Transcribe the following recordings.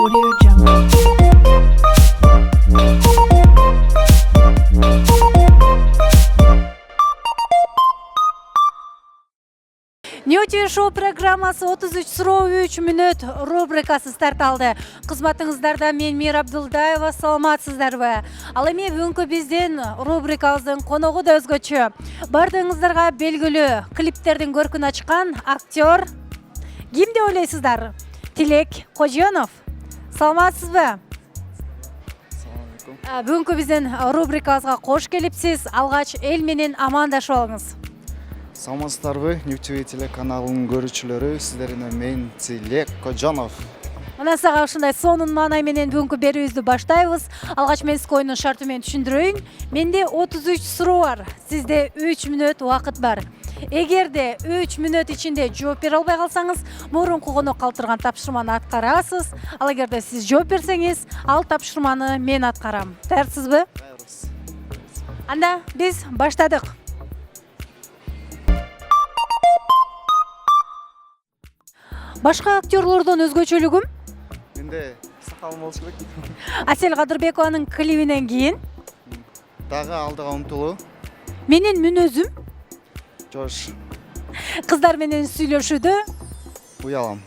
Audio Jungle. Ньюти шоу программасы 33 суроо 3 мүнөт рубрикасы старт алды. Кызматыңыздарда мен Мир Абдулдаева, саламатсыздарбы? Ал эми бүгүнкү биздин рубрикабыздын коногу да өзгөчө. Бардыгыңыздарга белгилүү клиптердин көркүн ачкан актер ким деп ойлойсуздар? Тилек Кожонов. Саламатсызбы? Бүгүнкү биздин рубрикабызга кош келипсиз. Алгач эл менен амандашып алыңыз. Саламатсыздарбы, Ньюти телеканалынын көрүүчүлөрү, сиздердин мен Тилек Кожонов. Мына сага ушундай сонун маанай менен бүгүнкү берүүбүздү баштайбыз. Алгач мен сизге оюндун шарты менен түшүндүрөйүн. Менде 33 суроо бар. Сизде 3 мүнөт убакыт бар. Эгерде 3 мүнөт ичинде жооп бере албай калсаңыз, мурунку конок калтырган тапшырманы аткарасыз. Ал эгерде сиз жооп берсеңиз, ал тапшырманы мен аткарам. Даярсызбы? Даярбыз. Анда биз баштадык. Башка актерлордон өзгөчөлүгүм Менде сакалым болуш керек. Асель Кадырбекованын клибинен кийин Дагы алдыга умтулуу. менин мүнөзүм Жош. кыздар менен сүйлөшүүдө Уялам.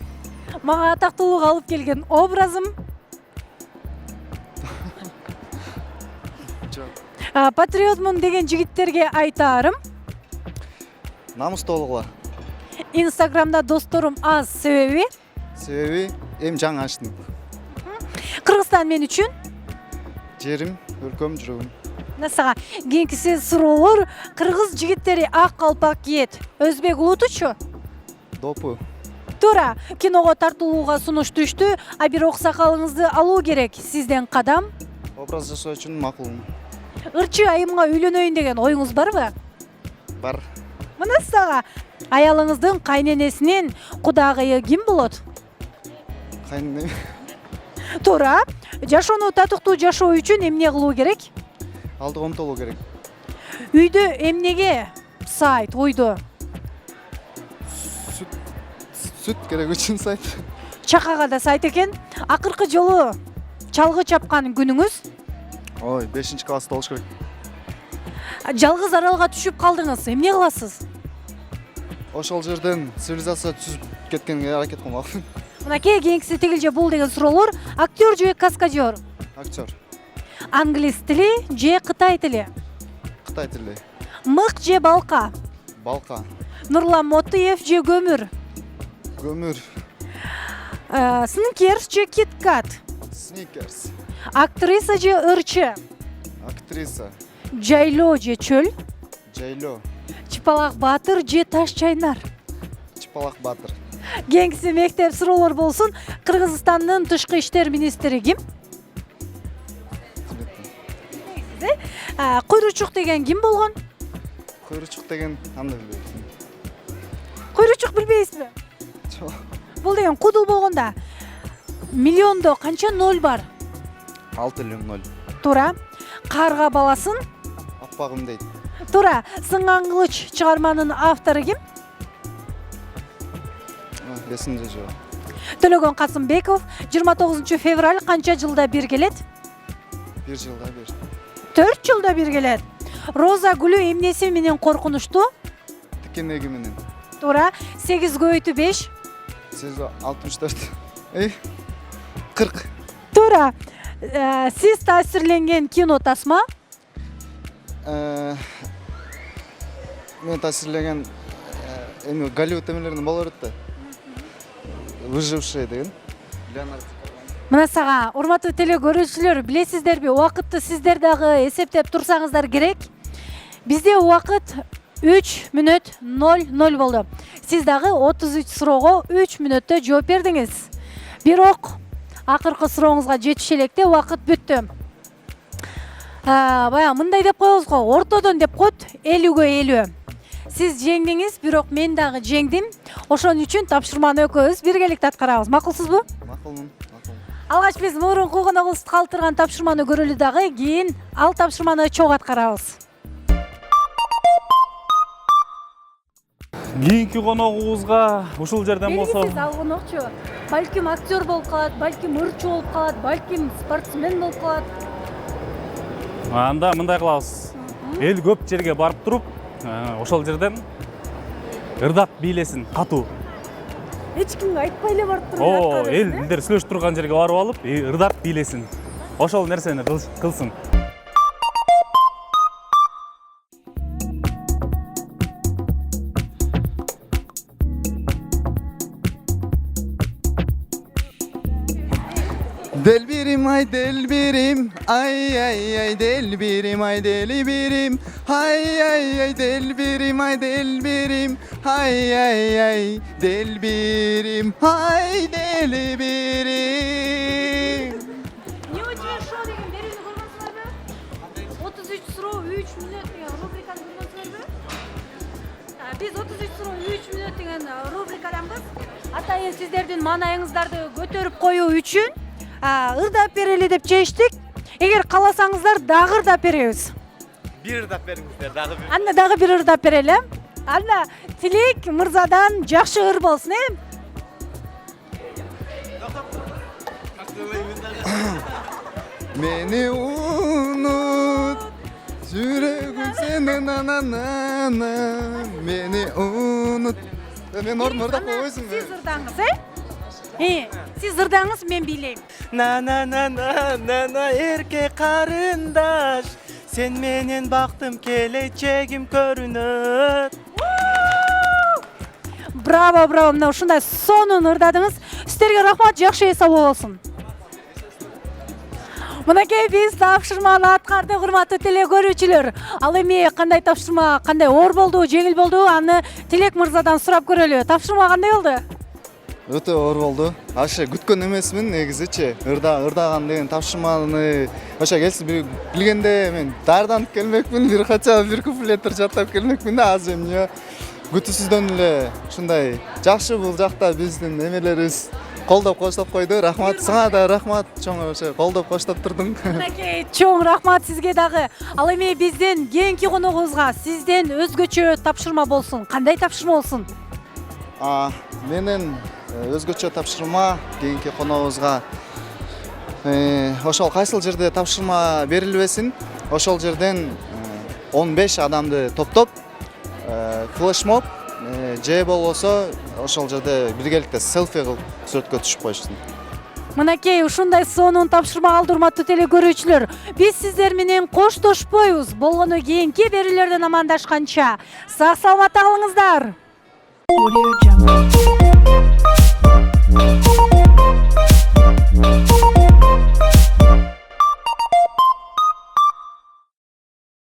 мага атактуулукка алып келген образым патриотмун деген жигиттерге айтаарым. Намыстуу болгула. Инстаграмда досторум аз себеби Себеби эми жаңы ачтым. Кыргызстан мен үчүн. Жерим, өлкөм, жүрөгүм. Мына сага кийинки суроолор. Кыргыз жигиттери ак калпак кийет. Өзбек улутучу? Допу. Туура. Киного тартылууга сунуш түштү, а бирок сакалыңызды алуу керек. Сизден кадам. Образ жасоо үчүн макулмун. Ырчы айымга үйлөнөйүн деген оюңуз барбы? Бар. Мына сага аялыңыздын кайненесинин кудагыйы ким болот? Кайненем. Туура. Жашоону татыктуу жашоо үчүн эмне кылуу керек? Алдыга умтулуу керек. Үйдө эмнеге сайт ойдо? Сүт керек үчүн сайт. Чакага да сайт экен. Акыркы жолу чалгы чапкан күнүңүз? Ой, 5-класста болуш керек. Жалгыз аралга түшүп калдыңыз. Эмне кыласыз? Ошол жерден цивилизация түзүп кеткенге аракет кылмакмын. Мынакей кийинкиси тигил же бул деген суроолор. Актер же каскадер? Актер. Англис тили же Кытай тили? Кытай тили. Мык же балка? Балка. Нурлан Мотыев же көмүр? Көмүр. Сникерс же Киткат? Сникерс. Актриса же ырчы? Актриса. Жайлоо же чөл? Жайлоо. Чыпалак Батыр же Таш Чайнар? Чыпалак Батыр. Кийинкиси мектеп суроолор болсун. Кыргызстандын тышкы иштер министри ким? Куйручук деген ким болгон? Куйручук деген андай билбейм. Куйручук билбейсизби? Жок. Бул деген кудул болгонда. Миллиондо канча ноль бар? 6,0. Туура. Карга баласын? Акпагым дейт. Туура. Сынган кылыч чыгарманын автору ким? Эсимде жок. Төлөгөн Касымбеков. 29 февраль канча жылда бир келет? 1 жылда бир. 4 жылда бир келет. Роза гүлү эмнеси менен коркунучтуу? Тикенеги менен. Туура. 8 көбөйтүү 5? 64. 40. Туура. Сиз таасирленген кино тасма? Мен таасирлеген эми Голливуд эмелеринен боло берет да. Выжившие деген. Мына сага урматтуу теле көрүүчүлөр, билесиздерби, убакытты сиздер дагы эсептеп турсаңыздар керек. Бизде убакыт 3 мүнөт 00 болду. Сиз дагы 33 суроого 3 мүнөттө жооп бердиңиз. Бирок акыркы сурооңузга жетише электе убакыт бүттү. Бая мындай деп коебуз го, ортодон деп коет 50-ге 50. Сиз жеңдиңиз, бирок мен дагы жеңдим. Ошон үчүн тапшырманы экөөбүз биргеликте аткарабыз. Макулсузбу? Макулмун. Алгач биз мурунку коногубуз калтырган тапшырманы көрөлү дагы, кийин ал тапшырманы чогуу аткарабыз. Кийинки коногубузга ушул жерден болсо белгисиз ал конокчу балким актер болуп калат, балким ырчы болуп калат, балким спортсмен болуп калат. анда мындай кылабыз. Эл көп жерге барып туруп, ошол жерден ырдап бийлесин, катуу. Эч кимге айтпай эле барып туруп Элдер сүйлөшүп турган жерге барып алып, ырдап бийлесин. Ошол нерсени кылсын. Delbirim ay delbirim ay ay ay delbirim ay delibirim ay ay ay delbirim ay delbirim ay ay ay delbirim ay delibirim. Не очень шоу деген берүүнү көргөнсүңөрбү? 33 суроо 3 мүнөт деген рубриканы көргөнсүңөрбү? Биз 33 суроо 3 мүнөт деген рубрикадамбыз. Атайын сиздердин маанайыңыздарды көтөрүп коюу үчүн ырдап берели деп чечтик. Эгер кааласаңыздар дагы ырдап беребиз. Бир ырдап бериңиздер, дагы бир. Анда дагы бир ырдап берели. Анда Тилек мырзадан жакшы ыр болсун, Meni unut Yüreğim senin ananana Meni unut Men orada koysun Siz ырдаңыз, Siz ырдаңыз, мен бийлейм. На эрке карындаш, сен менен бактым келечегим көрүнөт. Браво, браво, мына ушундай сонун ырдадыңыз. Сиздерге рахмат, жакшы эс алуу болсун. Мынакей биз тапшырманы аткардык, урматтуу теле көрүүчүлөр. Ал эми кандай тапшырма, кандай оор болду, жеңил болду, аны Тилек мырзадан сурап көрөлү. Тапшырма кандай болду? Өтө оор болду. Ашы күткөн эмесмин негизичи. Ырдаган деген тапшырманы ошо келсин билгенде мен даярданып келмекмин, бир кача бир куплеттер жаттап келмекмин да азыр эмне. Күтүүсүздөн эле ушундай жакшы бул жакта биздин эмелерибиз колдоп коштоп койду. Рахмат, сага да рахмат. Чоң ошо колдоп коштоп турдуң. Мынакей чоң рахмат сизге дагы. Ал эми биздин кийинки коногубузга сизден өзгөчө тапшырма болсун. Кандай тапшырма болсун? Менен өзгөчө тапшырма кийинки коногубузга ошол кайсыл жерде тапшырма берилбесин, ошол жерден 15 адамды топтоп флешмоб же болбосо ошол жерде биргеликте селфи кылып сүрөткө түшүп коюшсун. Мынакей ушундай сонун тапшырма алды, урматтуу теле көрүүчүлөр. Биз сиздер менен коштошпойбуз. Болгону кийинки берүүлөрдөн амандашканча сак саламатта калыңыздар. Audio Jungle.